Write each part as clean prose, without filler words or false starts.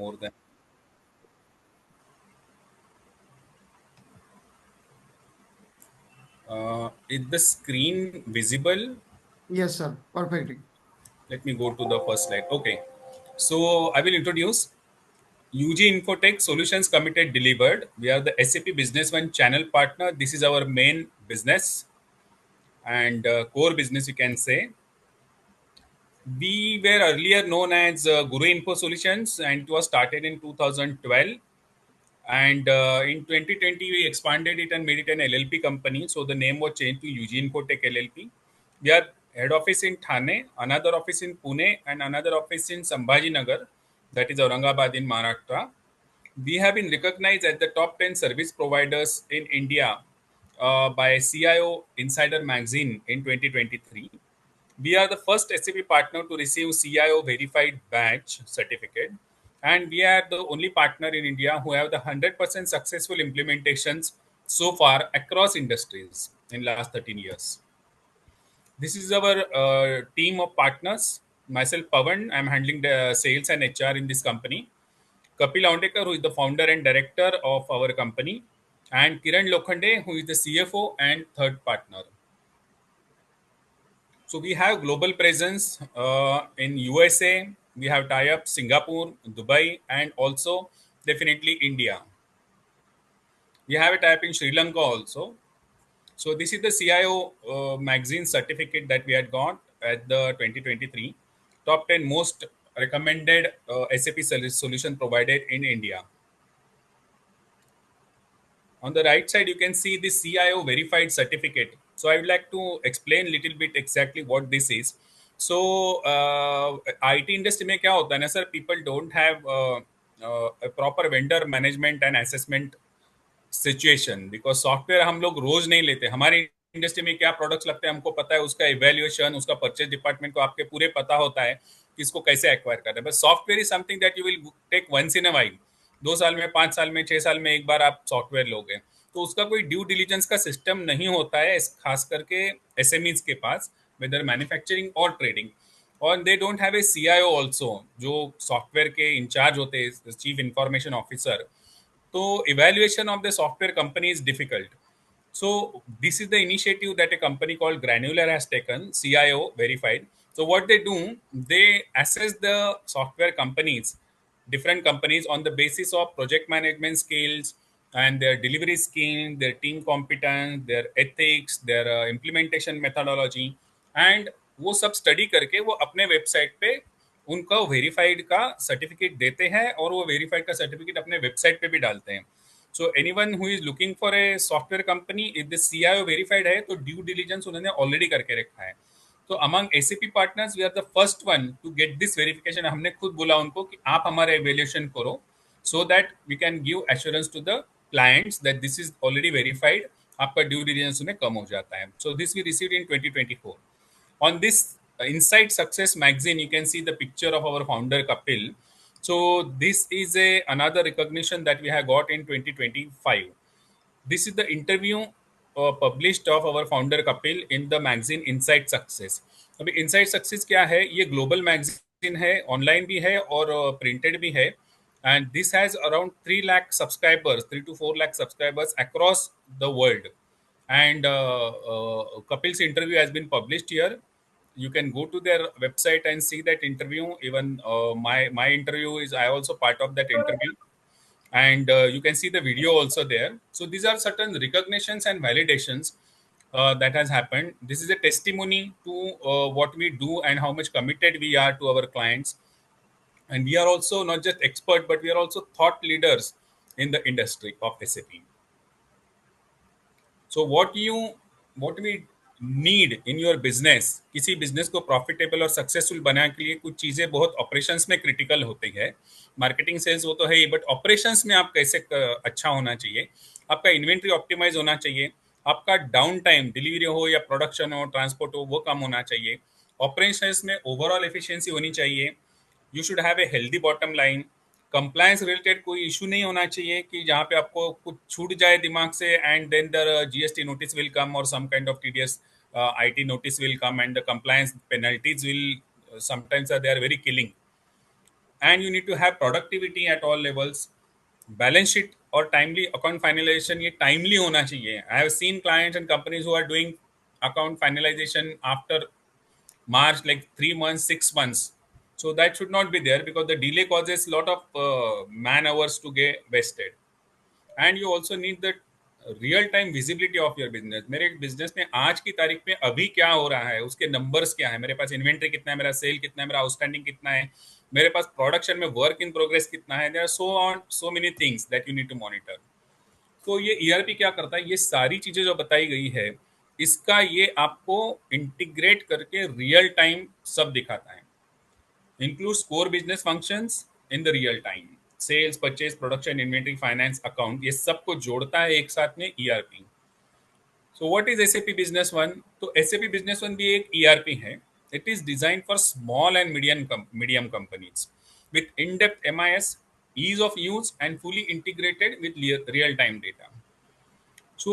more than. Is the screen visible? Yes, sir. Perfectly. Let me go to the first slide. Okay. So I will introduce UG Infotech Solutions Committed Delivered. We are the SAP Business One channel partner. This is our main business and core business, you can say. We were earlier known as Guru Info Solutions, and it was started in 2012. And in 2020, we expanded it and made it an LLP company. So the name was changed to UG Infotech LLP. We are head office in Thane, another office in Pune, and another office in Sambhajinagar, that is Aurangabad in Maharashtra. We have been recognized as the top 10 service providers in India by CIO Insider Magazine in 2023. We are the first SAP partner to receive CIO verified badge certificate, and we are the only partner in India who have the 100% successful implementations so far across industries in last 13 years. This is our team of partners. Myself, Pavan, I'm handling the sales and HR in this company. Kapil Aundekar, who is the founder and director of our company, and Kiran Lokhande, who is the CFO and third partner. So we have global presence in USA. We have tie-up Singapore, Dubai, and also definitely India. We have a tie-up in Sri Lanka also. So this is the CIO magazine certificate that we had got at the 2023 top 10 most recommended SAP solution provided in India. On the right side, you can see the CIO verified certificate. So I would like to explain a little bit exactly what this is. So IT industry में क्या होता है ना sir, people don't have a proper vendor management and assessment situation, because software हम लोग रोज नहीं लेते. हमारे इंडस्ट्री में क्या प्रोडक्ट्स लगते हैं हमको पता है, उसका इवेल्युएशन, उसका परचेज डिपार्टमेंट को आपके पूरे पता होता है कि इसको कैसे एक्वायर करना है. But software is something that you will take once in a while. 2 साल में, 5 साल में, 6 साल में एक बार आप सॉफ्टवेयर लोगे, तो उसका कोई ड्यू डिलीजेंस का सिस्टम नहीं होता है, खास करके एसएमईज के पास, वेदर मैन्युफैक्चरिंग और ट्रेडिंग. और they don't have a CIO also, जो सॉफ्टवेयर के इंचार्ज होते हैं, chief information officer. So evaluation of the software company is difficult. So this is the initiative that a company called Granular has taken, CIO verified. So what they do, they assess the software companies, different companies, on the basis of project management skills and their delivery skill, their team competence, their ethics, their implementation methodology, and वो सब study करके वो अपने website पे उनको verified का certificate देते हैं, और वो वेरीफाइड का सर्टिफिकेट अपने वेबसाइट पे भी डालते हैं. So anyone who is looking for a software company, if the CIO verified है तो ड्यू डिलीजेंस उन्होंने ऑलरेडी करके रखा है. तो among ACP partners we are the first one to get this verification. हमने खुद बोला उनको कि आप हमारा एवेल्यूएशन करो, so that we can give assurance to the clients that this is already verified. आपका ड्यू डिलीजेंस उन्हें कम हो जाता है. So this we received in 2024. On this Inside Success magazine, you can see the picture of our founder Kapil. So this is another recognition that we have got in 2025. This is the interview published of our founder Kapil in the magazine Inside Success. अभी Inside Success क्या है? ये global magazine है, online भी है और printed भी है. And this has around 3 lakh subscribers, 3 to 4 lakh subscribers across the world. And Kapil's interview has been published here. You can go to their website and see that interview. Even my interview is, I also part of that interview, and you can see the video also there. So these are certain recognitions and validations that has happened. This is a testimony to what we do and how much committed we are to our clients. And we are also not just expert, but we are also thought leaders in the industry of SAP. So what we need in your business, किसी business को profitable और successful बनाने के लिए कुछ चीजें बहुत operations में क्रिटिकल होती है. मार्केटिंग सेल्स वो तो है ही, बट ऑपरेशंस में आप कैसे अच्छा होना चाहिए. आपका इन्वेंट्री ऑप्टिमाइज होना चाहिए. आपका डाउन टाइम, डिलीवरी हो या प्रोडक्शन हो, ट्रांसपोर्ट हो, वो कम होना चाहिए. ऑपरेशंस में ओवरऑल एफिशिएंसी होनी चाहिए. You should have a healthy bottom line. Compliance related कोई इशू नहीं होना चाहिए कि जहाँ पे आपको कुछ छूट जाए दिमाग से, and then the GST notice will come और some kind of TDS IT notice will come, and the compliance penalties will sometimes they are very killing. and you need to have productivity at all levels. Balance sheet और timely account finalization ये timely होना चाहिए. I have seen clients and companies who are doing account finalization after March, like 3 months, 6 months. So that should not be there because the delay causes a lot of man hours to get wasted. And you also need the real time visibility of your business. मेरे business में आज की तारीख में अभी क्या हो रहा है, उसके नंबर्स क्या है, मेरे पास इन्वेंट्री कितना है, मेरा सेल कितना है, मेरा आउटस्टैंडिंग कितना है, मेरे पास प्रोडक्शन में वर्क इन प्रोग्रेस कितना है. There are so on so many things that you need to monitor. तो ये ईआरपी क्या करता है, ये सारी चीजें जो बताई गई है इसका ये आपको इंटीग्रेट करके रियल टाइम सब दिखाता है. includes core business functions in the real time. Sales, purchase, production, inventory, finance, account, ये सबको जोड़ता है एक साथ में ERP. So what is SAP business one? तो एसएपी बिजनेस वन भी एक ईआरपी है. It is design for small and medium companies with in depth MIS, ease of use and fully integrated with real time data. सो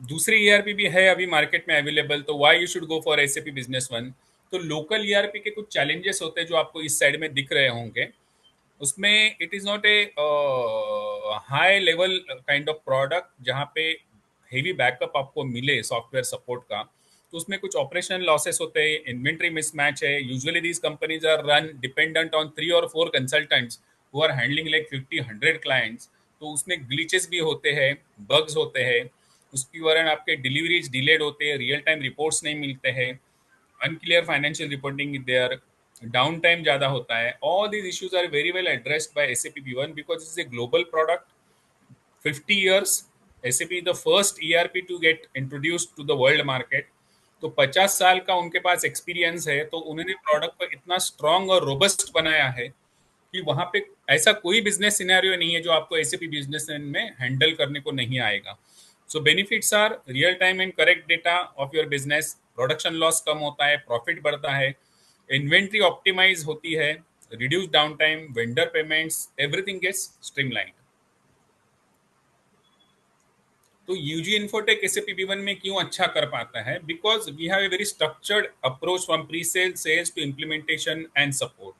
दूसरी ERP भी है अभी market में available. तो why you should go for SAP business one? तो local ERP के कुछ challenges होते हैं जो आपको इस साइड में दिख रहे होंगे. उसमें it is not a high level kind of product जहाँ पे हेवी बैकअप आपको मिले सॉफ्टवेयर सपोर्ट का. तो उसमें कुछ ऑपरेशन लॉसेस होते हैं, इन्वेंट्री मिसमैच है. Usually these companies are run dependent on 3 or 4 consultants who are handling like 50-100 clients. तो उसमें ग्लिचेस भी होते हैं, बग्स होते हैं. उसकी वजह आपके डिलीवरीज डिलेड होते हैं, रियल टाइम रिपोर्ट्स नहीं मिलते हैं, unclear financial reporting there, downtime ज़्यादा होता है. All these issues are very well addressed by SAP V1 because it's a global product. 50 years SAP is the first ERP to get introduced to the world market. तो 50 साल का उनके पास experience है. तो उन्होंने प्रोडक्ट को इतना स्ट्रांग और रोबस्ट बनाया है कि वहां पे ऐसा कोई बिजनेस सिनेरियो नहीं है जो आपको एसएपी बिजनेस में हैंडल करने को नहीं आएगा. So benefits are real time and correct data of your business, production loss कम होता है, प्रॉफिट बढ़ता है, इन्वेंट्री ऑप्टिमाइज होती है, reduce down time, vendor payments, everything gets streamline. तो यूजी इन्फोटेक एसएपी V1 में क्यों अच्छा कर पाता है? Because we have a very structured approach from pre sale, sales to implementation and support.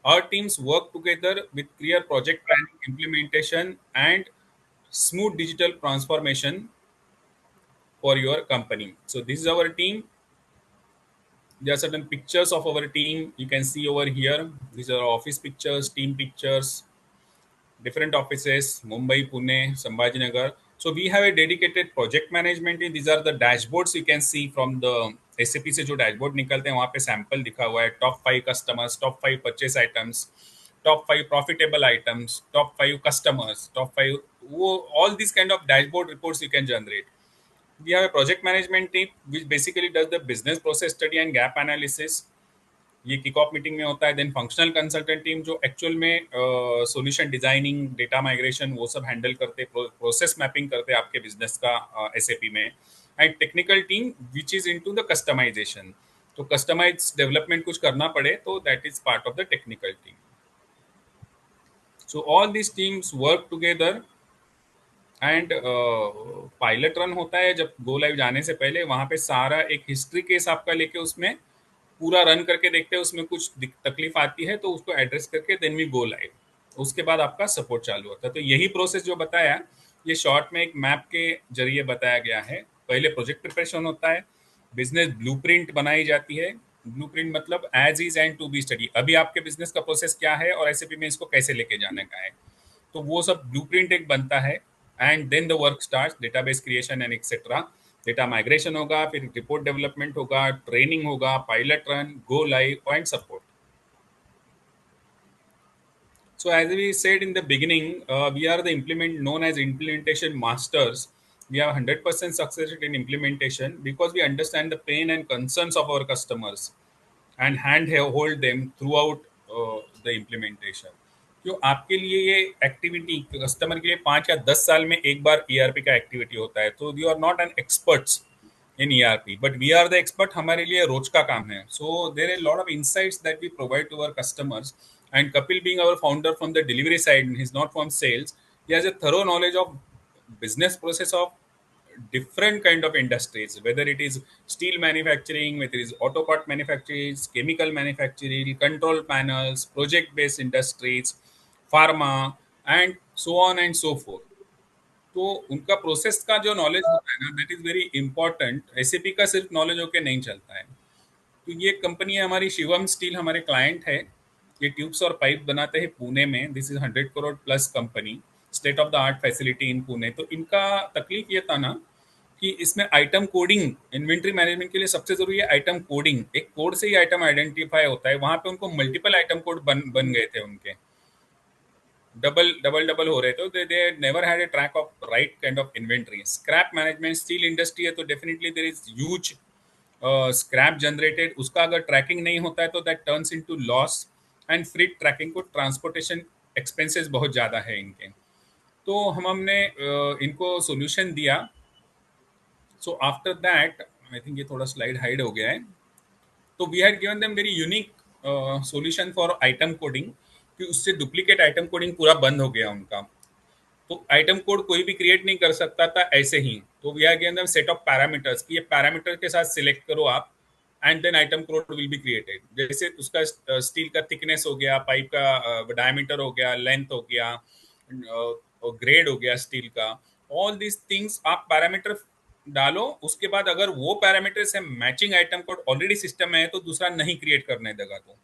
Our teams work together with clear project planning, implementation, and smooth digital transformation for your company. So this is our team. There are certain pictures of our team you can see over here. These are office pictures, team pictures, different offices, Mumbai, Pune, Sambhajinagar. So we have a dedicated project management team. These are the dashboards you can see from the SAP से जो dashboard निकलते हैं वहाँ पे sample दिखा हुआ है. Top 5 customers, top 5 purchase items, top 5 profitable items, top 5 customers, top 5, वो all this kind of dashboard reports you can generate. We have a project management team which basically does the business process study and gap analysis. ये kick off meeting में होता है. Then functional consultant team जो actual में solution designing, data migration वो सब handle करते, process mapping करते आपके बिजनेस का एसएपी में. And technical team which is into the customization. तो कस्टमाइज डेवलपमेंट कुछ करना पड़े तो that is part of the technical team. So all this teams work together and pilot run होता है जब गो लाइव जाने से पहले. वहाँ पे सारा एक हिस्ट्री केस आपका लेके उसमें पूरा रन करके देखते हैं. उसमें कुछ तकलीफ आती है तो उसको एड्रेस करके देन वी गो लाइव. उसके बाद आपका सपोर्ट चालू होता है. तो यही प्रोसेस जो बताया ये शॉर्ट में एक मैप के जरिए बताया गया है. पहले प्रोजेक्ट प्रिपरेशन होता है, बिजनेस ब्लूप्रिंट बनाई जाती है. ब्लूप्रिंट मतलब as is and to be study. अभी आपके बिजनेस का प्रोसेस क्या है और एसएपी में इसको कैसे लेके जाने का है. तो वो सब ब्लूप्रिंट एक बनता है. And then the work start, database creation and etcetera. Data migration होगा, फिर रिपोर्ट डेवलपमेंट होगा, ट्रेनिंग होगा, pilot run, go live and support. So as we said in the beginning, we are the known as implementation masters. We have 100% success rate in implementation because we understand the pain and concerns of our customers and hand hold them throughout the implementation. क्यों आपके लिए ये activity customer के लिए 5 या 10 साल में एक बार ईआरपी का एक्टिविटी होता है. तो you are not an experts in ERP, but we are the expert. हमारे लिए रोज का काम है. So there are a lot of insights that we provide to our customers. And Kapil, being our founder from the delivery side, he's not from sales. He has a thorough knowledge of business process of different kind of industries, whether it is steel manufacturing, whether it is auto part manufacturing, chemical manufacturing, control panels, project based industries, pharma, and so on and so forth. तो उनका process का जो knowledge होता है ना, that is very important. SAP का सिर्फ knowledge होके नहीं चलता है। तो ये कंपनी है हमारी, शिवम स्टील हमारे क्लाइंट है। ये ट्यूब्स और पाइप बनाते हैं पुणे में। This is 100 crore plus company, state of the art facility in Pune. तो इनका तकलीफ ये था ना कि इसमें आइटम कोडिंग, इन्वेंट्री मैनेजमेंट के लिए सबसे जरूरी है आइटम कोडिंग। एक कोड से ही आइटम आइडेंटिफाई होता है, वहां पे उनको मल्टीपल आइटम कोड बन गए थे उनके, डबल डबल डबल हो रहे थे। They never had a track of right kind of inventory. Scrap management, steel industry है तो definitely there is huge scrap generated. उसका अगर ट्रैकिंग नहीं होता है तो that turns into loss. And freight tracking को, ट्रांसपोर्टेशन एक्सपेंसेस बहुत ज़्यादा है इनके। तो हमने इनको सोल्यूशन दिया। So after that, I think ये थोड़ा स्लाइड हाइड हो गया है। तो we had given them very unique solution for item coding, कि उससे डुप्लीकेट आइटम कोडिंग पूरा बंद हो गया उनका। तो आइटम कोड कोई भी क्रिएट नहीं कर सकता था ऐसे ही। तो we are given them set of parameters, कि ये पैरामीटर के साथ सिलेक्ट करो आप, and then item code will be created. जैसे उसका स्टील का थिकनेस हो गया, पाइप का डायमीटर हो गया, लेंथ हो गया, ग्रेड हो गया स्टील का। ऑल दीज थिंग्स आप पैरामीटर डालो। उसके बाद अगर वो पैरामीटर से matching item code already system में है तो दूसरा नहीं क्रिएट करने देगा। तो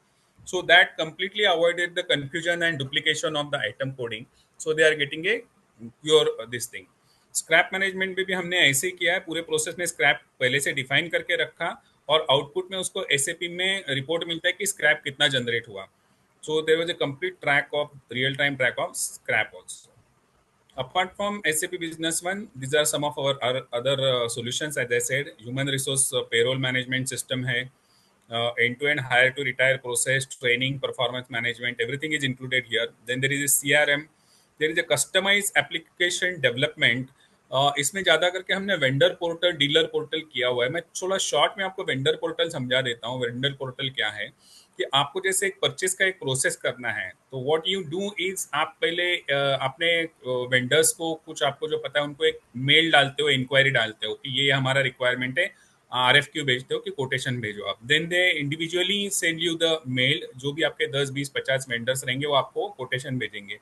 so that completely avoided the confusion and duplication of the item coding, so they are getting a pure this thing। Scrap management में भी हमने ऐसे ही किया है, पूरे प्रोसेस में स्क्रैप पहले से डिफाइन करके रखा, और आउटपुट में उसको एसएपी में रिपोर्ट मिलता है कि स्क्रैप कितना जनरेट हुआ। So there was a complete track of, real time track of scrap also. Apart from SAP Business One, these are some of our other solutions. As I said, human resource payroll management system है, end-to-end hire to retire process, training, performance management, everything is included here. Then there is a CRM, there is a customized application development। इसमें ज़्यादा करके हमने vendor portal, dealer portal किया हुआ है। मैं थोड़ा शॉर्ट में आपको वेंडर पोर्टल समझा देता हूँ। वेंडर पोर्टल क्या है, कि आपको जैसे एक परचेस का एक प्रोसेस करना है, तो व्हाट यू डू इज, आप पहले अपने वेंडर्स को, कुछ आपको जो पता है उनको एक मेल डालते हो, इंक्वायरी डालते हो कि ये हमारा रिक्वायरमेंट है, आरएफक्यू भेजते हो कि कोटेशन भेजो आप। Then they individually send you the mail. जो भी आपके 10 20 50 वेंडर्स रहेंगे वो आपको कोटेशन भेजेंगे।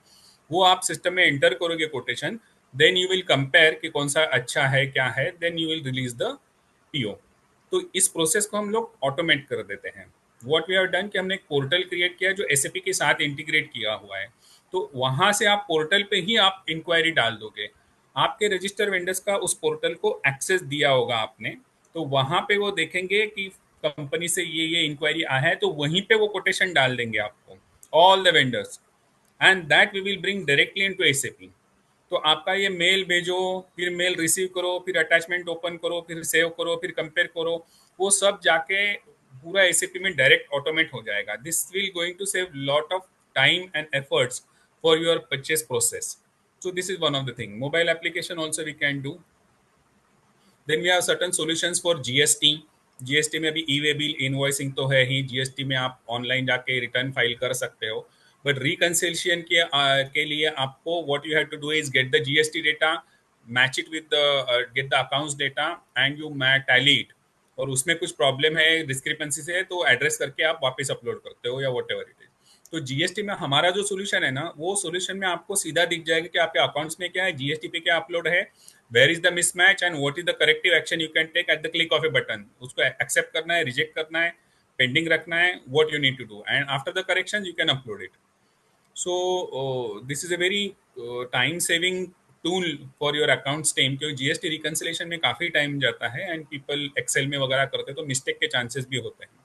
वो आप सिस्टम में एंटर करोगे quotation, then you will compare कि कौन सा अच्छा है क्या है, then you will release the PO. तो इस प्रोसेस को हम लोग ऑटोमेट कर देते हैं। व्हाट वी हैव डन, कि हमने एक पोर्टल क्रिएट किया जो एसएपी के साथ इंटीग्रेट किया हुआ है। तो वहां से आप पोर्टल पे ही आप इंक्वायरी डाल दोगे। आपके रजिस्टर वेंडर्स का उस पोर्टल को एक्सेस दिया होगा आपने, तो वहां पे वो देखेंगे कि कंपनी से ये इंक्वायरी आया है, तो वहीं पे वो कोटेशन डाल देंगे आपको, all the vendors. And that we will bring directly into SAP. तो आपका ये मेल भेजो, फिर मेल रिसीव करो, फिर अटैचमेंट ओपन करो, फिर सेव करो, फिर कंपेयर करो, वो सब जाके पूरा एसएपी में डायरेक्ट ऑटोमेट हो जाएगा। This will going to save lot of time and efforts for your purchase process. So this is one of the thing. Mobile application also we can do. Then we have certain solutions for GST। GST में भी ई way bill invoicing तो है ही, GST में आप online जाके return file कर सकते हो। बट रिकन्सिलिएशन के लिए आपको what you have to do is get the GST data, match it with the, get the accounts data and you tally it. और उसमें कुछ प्रॉब्लम है, डिस्क्रिपेंसी से है, तो एड्रेस करके आप वापस अपलोड करते हो या वॉट एवर इट इज। तो जीएसटी में हमारा जो सोल्यूशन है ना, वो सोल्यूशन में आपको सीधा दिख जाएगा कि आपके अकाउंट्स में क्या है, जीएसटी पे क्या अपलोड है, where is the mismatch and what is the corrective action you can take at the click of a button. उसको एक्सेप्ट करना है, रिजेक्ट करना है, पेंडिंग रखना है, what you need to do, and after the correction you can upload it. So this is a very time saving tool for your accounts team, क्योंकि GST reconciliation में काफ़ी टाइम जाता है एंड पीपल एक्सेल में वगैरह करते हैं तो मिस्टेक के चांसेस भी होते हैं।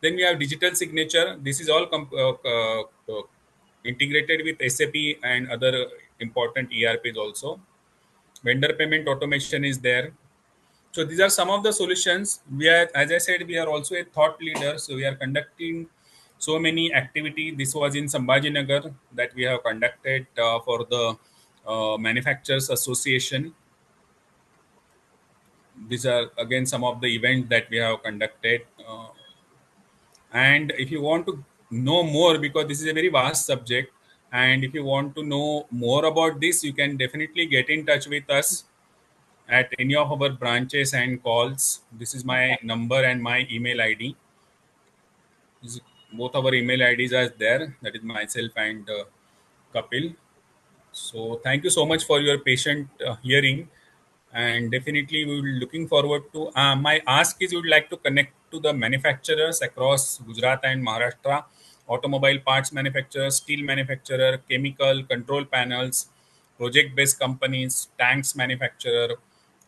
Then we have digital signature. This is all integrated with SAP and other important ERPs also. Vendor payment automation is there. So these are some of the solutions. We are, as I said, we are also a thought leader. So we are conducting so many activity. This was in Sambhajinagar that we have conducted for the Manufacturers Association. These are again some of the events that we have conducted. And if you want to know more, because this is a very vast subject, and if you want to know more about this, you can definitely get in touch with us. at any of our branches and calls. This is my number and my email ID. This- Both our email IDs are there. That is myself and Kapil. So thank you so much for your patient hearing, and definitely we will looking forward to. My ask is, we would like to connect to the manufacturers across Gujarat and Maharashtra, automobile parts manufacturer, steel manufacturer, chemical control panels, project-based companies, tanks manufacturer,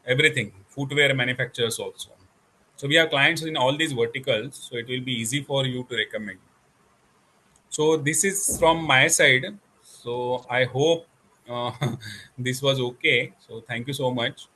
everything, footwear manufacturers also. So we have clients in all these verticals, so it will be easy for you to recommend. So this is from my side. So I hope uh, this was okay. So thank you so much.